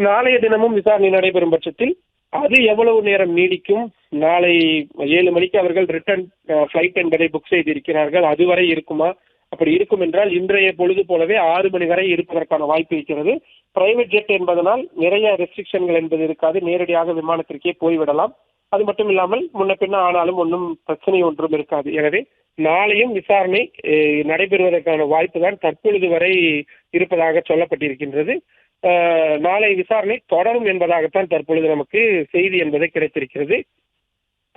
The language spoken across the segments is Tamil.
நாளைய தினமும் விசாரணை நடைபெறும் பட்சத்தில் அது எவ்வளவு நேரம் நீடிக்கும், நாளை 7 மணிக்கு அவர்கள் ரிட்டர்ன் பிளைட் என்பதை புக் செய்திருக்கிறார்கள், அதுவரை இருக்குமா? அப்படி இருக்கும் என்றால் இன்றைய பொழுது போலவே 6 மணி வரை இருப்பதற்கான வாய்ப்பு இருக்கிறது. பிரைவேட் ஜெட் என்பதனால் நிறைய ரெஸ்ட்ரிக்ஷன்கள் என்பது இருக்காது, நேரடியாக விமானத்திற்கே போய்விடலாம். அது மட்டும் இல்லாமல் முன்ன பின்ன ஆனாலும் ஒன்றும் பிரச்சனை ஒன்றும் இருக்காது. எனவே நாளையும் விசாரணை நடைபெறுவதற்கான வாய்ப்பு தான் தற்பொழுது வரை இருப்பதாக சொல்லப்பட்டிருக்கின்றது. நாளை விசாரணை தொடரும் என்பதாகத்தான் தற்பொழுது நமக்கு செய்தி என்பது கிடைத்திருக்கிறது.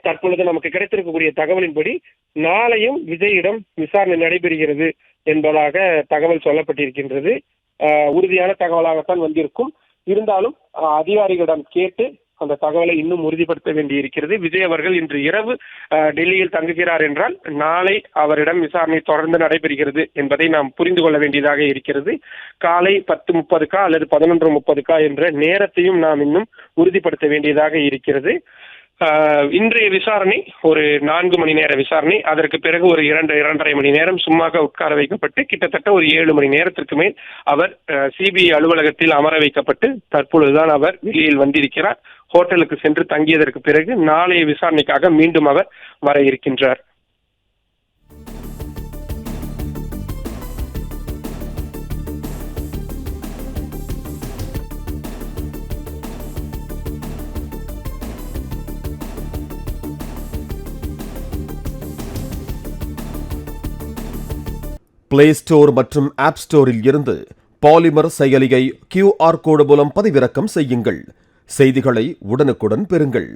தற்பொழுது நமக்கு கிடைத்திருக்கக்கூடிய தகவலின்படி நாளையும் விஜயிடம் விசாரணை நடைபெறுகிறது என்பதாக தகவல் சொல்லப்பட்டிருக்கின்றது. உறுதியான தகவலாகத்தான் வந்திருக்கும். இருந்தாலும் அதிகாரிகளிடம் கேட்டு அந்த தகவலை இன்னும் உறுதிப்படுத்த வேண்டியிருக்கிறது. விஜய் அவர்கள் இன்று இரவு டெல்லியில் தங்குகிறார் என்றால் நாளை அவரிடம் விசாரணை தொடர்ந்து நடைபெறுகிறது என்பதை நாம் புரிந்து கொள்ள வேண்டியதாக இருக்கிறது. காலை 10:30 அல்லது 11:30 என்ற நேரத்தையும் நாம் இன்னும் உறுதிப்படுத்த வேண்டியதாக இருக்கிறது. இன்றைய விசாரணை ஒரு 4 மணி நேர விசாரணை, அதற்கு பிறகு ஒரு 2-2.5 மணி நேரம் சும்மாக உட்கார வைக்கப்பட்டு கிட்டத்தட்ட ஒரு 7 மணி நேரத்திற்கு மேல் அவர் சிபிஐ அலுவலகத்தில் அமர வைக்கப்பட்டு தற்பொழுதுதான் அவர் வெளியில் வந்திருக்கிறார். ஹோட்டலுக்கு சென்று தங்கியதற்கு பிறகு நாளைய விசாரணைக்காக மீண்டும் அவர் வர இருக்கின்றார். பிளே ஸ்டோர் மற்றும் ஆப் ஸ்டோரில் இருந்து பாலிமர் செயலியை QR கோடு மூலம் பதிவிறக்கம் செய்யுங்கள். செய்திகளை உடனுக்குடன் பெறுங்கள்.